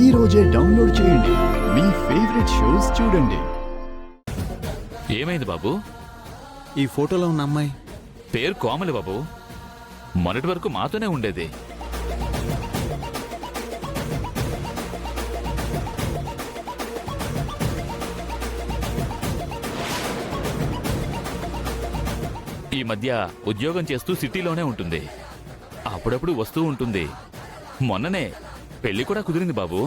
ఈ రోజే డౌన్లోడ్ చేయండి. మీ ఫేవరెట్ షోస్ చూడండి. ఏమైంది బాబు? ఈ ఫోటోలో ఉన్న అమ్మాయి పేరు కోమలి బాబు. మొన్నటి వరకు మాతోనే ఉండేది. ఈ మధ్య ఉద్యోగం చేస్తూ సిటీలోనే ఉంటుంది. అప్పుడప్పుడు వస్తూ ఉంటుంది. మొన్ననే పెళ్లి కూడా కుదిరింది బాబు.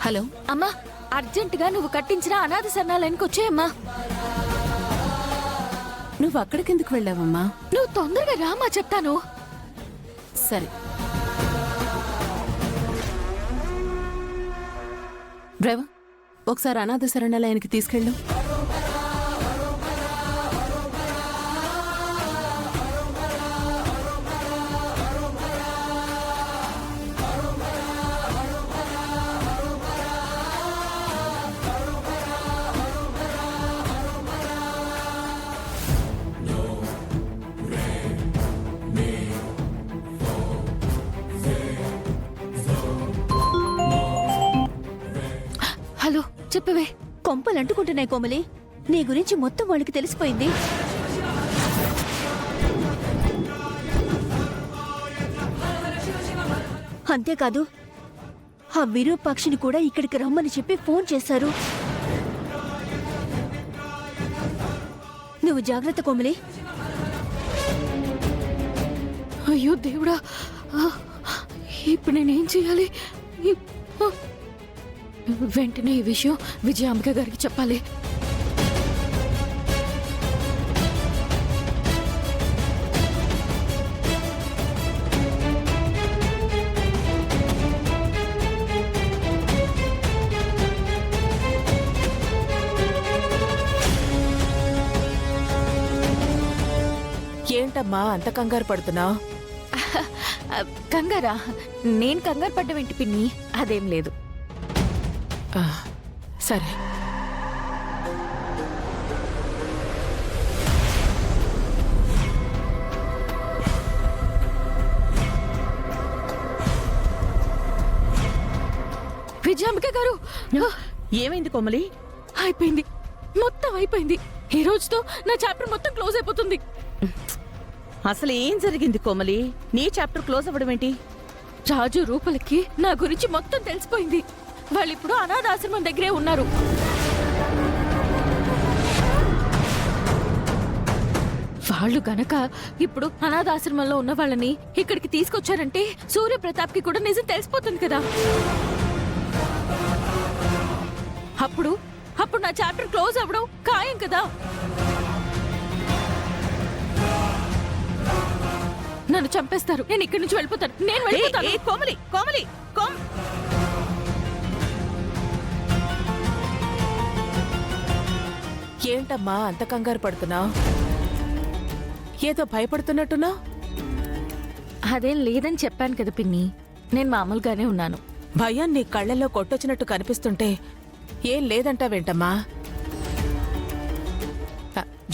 హలో అమ్మా, అర్జెంటుగా నువ్వు కట్టించిన అనాథ శరణాలయానికి వచ్చేయమ్మా. నువ్వు అక్కడికెందుకు వెళ్ళావమ్మా? నువ్వు తొందరగా రామా, చెప్తాను. సరే. డ్రైవర్, ఒకసారి అనాథ శరణాలయానికి తీసుకెళ్ళు. హలో, చెప్పవే. కొంపలు అంటుకుంటున్నాయి కోమలి. నీ గురించి మొత్తం వాళ్ళకి తెలిసిపోయింది. అంతేకాదు, ఆ విరూపాక్షిని కూడా ఇక్కడికి రమ్మని చెప్పి ఫోన్ చేశారు. నువ్వు జాగ్రత్త కోమలి. అయ్యో దేవుడా, ఇప్పుడు నేనేం చేయాలి? వెంటనే ఈ విషయం విజయాంబిక గారికి చెప్పాలి. ఏంటమ్మా అంత కంగారు పడుతున్నావు? కంగారా? నేను కంగారు పడ్డవేంటి పిన్ని? అదేం లేదు. సరే. విజయాంబిక గారు, ఏమైంది కోమలి? అయిపోయింది, మొత్తం అయిపోయింది. ఈ రోజుతో నా చాప్టర్ మొత్తం క్లోజ్ అయిపోతుంది. అసలు ఏం జరిగింది కోమలి? నీ చాప్టర్ క్లోజ్ అవ్వడం ఏంటి? రాజు రూపలకి నా గురించి మొత్తం తెలిసిపోయింది. వాళ్ళిప్పుడు అనాథాశ్రమం దగ్గరే ఉన్నారు. వాళ్ళు గనక ఇప్పుడు అనాథాశ్రమంలో ఉన్న వాళ్ళని ఇక్కడికి తీసుకొచ్చారంటే సూర్యప్రతాప్ కి కూడా నిజం తెలిసిపోతుంది కదా. అప్పుడు అప్పుడు నా చాప్టర్ క్లోజ్ అవ్వడం ఖాయం కదా. నన్ను చంపేస్తారు. నేను ఇక్కడి నుంచి వెళ్ళిపోతాను. నేను వెళ్ళిపోతాను. కోమలి, కోమలి, ఏంటమ్మా అంత కంగారు పడుతున్నావు? ఏదో భయపడుతున్నట్టున్నావు. అదేం లేదని చెప్పాను కదా పిన్ని. నేను మామూలుగానే ఉన్నాను. భయం నీ కళ్ళల్లో కొట్టొచ్చినట్టు కనిపిస్తుంటే ఏం లేదంటావేంటమ్మా?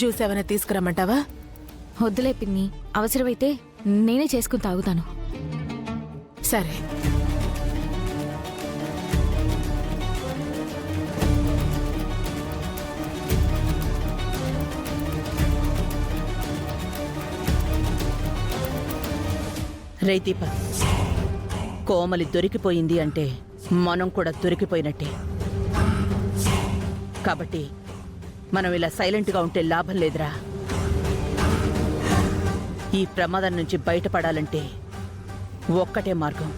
జ్యూస్ ఏమైనా తీసుకురమ్మంటావా? వద్దులే పిన్ని, అవసరమైతే నేనే చేసుకుని తాగుతాను. సరే. రే దీప, కోమలి దొరికిపోయింది అంటే మనం కూడా దొరికిపోయినట్టే. కాబట్టి మనం ఇలా సైలెంట్గా ఉంటే లాభం లేదురా. ఈ ప్రమాదం నుంచి బయటపడాలంటే ఒక్కటే మార్గం.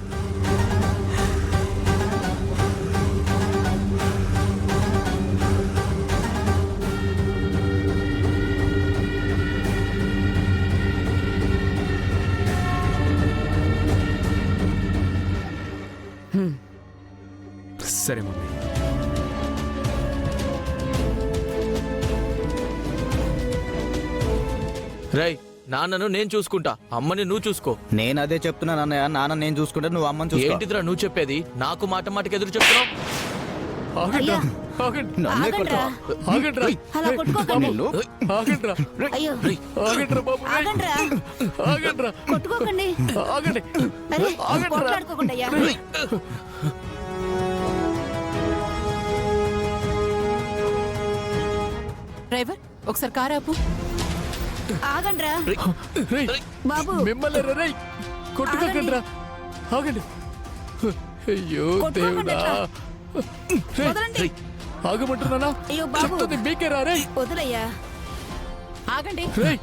సరే మమ్మీ. రేయ్ నాన్నను నేను చూసుకుంటా, అమ్మని నువ్వు చూసుకో. నేను అదే చెప్తున్నాను అన్నయ్య. నాన్న నేను చూసుకుంటే నువ్వు అమ్మని చూసుకో. ఏంటిదిరా నువ్వు చెప్పేది? నాకు మాట మాటకి ఎదురు చెప్తున్నావు. అయ్యా, నన్నే కొడతావా? ఆగండ్రా. అలా కొట్టుకోకండి. నిన్ను? ఆగండ్రా. అయ్యో, ఆగండ్రా బాబు. ఆగండ్రా. ఆగండ్రా. కొట్టుకోకండి. ఆగండి. అరే, ఆగండ్రా. కొట్లాడుకోకండి అయ్యా. డ్రైవర్ ఒకసారి కారు ఆపు. ఆగండ్రా. రేయ్, బాబు, మిమ్మల్ని రేయ్ కొట్టుకోకండ్రా. ఆగండి. అయ్యో కొట్టుకోకండి దేవుడా. అట్లా. రేయ్, వదలండి. రేయ్, ఆగమంటున్నానా? అయ్యో బాబు, చెప్తుంది మీకేరా రేయ్. వదిలయ్యా. ఆగండి. రేయ్.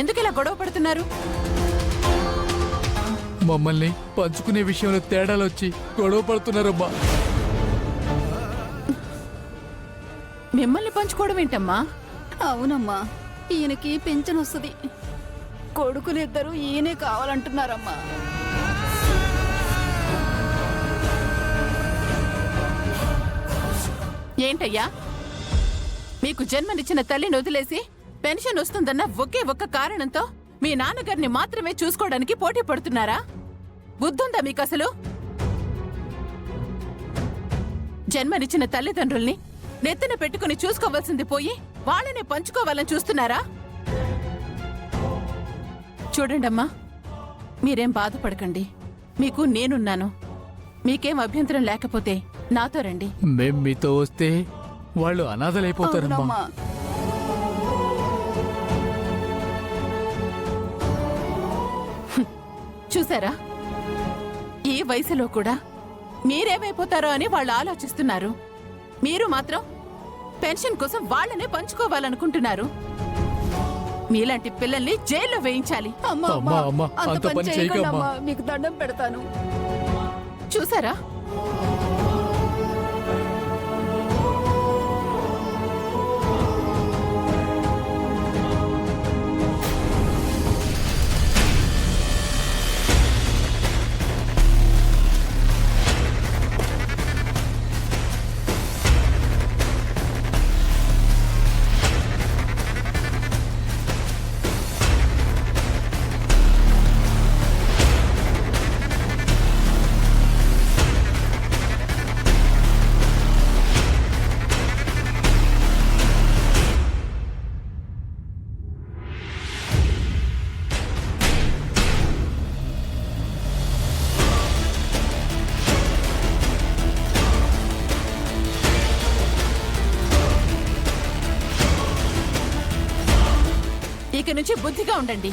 ఎందుకు ఇలా గొడవ పడుతున్నారు? మమ్మల్ని పంచుకునే విషయంలో తేడాలు వచ్చి గొడవ పడుతున్నారమ్మా. మిమ్మల్ని పంచుకోవడం ఏంటమ్మా? అవునమ్మా, ఈయనకి పింఛన్ వస్తుంది. కొడుకులిద్దరూ ఈయనే కావాలంటున్నారమ్మా. ఏంటయ్యా, మీకు జన్మనిచ్చిన తల్లిని వదిలేసి పెన్షన్ వస్తుందన్న ఒకే ఒక్క కారణంతో మీ నాన్నగారిని మాత్రమే చూసుకోవడానికి పోటీ పడుతున్నారా? బుద్ధుందా మీకు అసలు? జన్మనిచ్చిన తల్లిదండ్రుల్ని నెత్తిన పెట్టుకుని చూసుకోవాల్సింది పోయి వాళ్ళనే పంచుకోవాలని చూస్తున్నారా? చూడండమ్మా, మీరేం బాధపడకండి. మీకు నేనున్నాను. మీకేం అభ్యంతరం లేకపోతే నాతో రండి. మేం మీతో వస్తే వాళ్ళు అనాథలైపోతారమ్మా. అవునమ్మా. చూసారా, ఈ వయసులో కూడా మీరేమైపోతారో అని వాళ్ళు ఆలోచిస్తున్నారు. మీరు మాత్రం పెన్షన్ కోసం వాళ్ళనే పంచుకోవాలనుకుంటున్నారు. మీలాంటి పిల్లల్ని జైల్లో వేయించాలి. అమ్మా, అమ్మా, అమ్మా, అంత అంత పని పని చేయకండి చేయకమ్మా. అమ్మా. మీకు దండం పెడతాను. చూసారా, ఇక నుంచి బుద్ధిగా ఉండండి.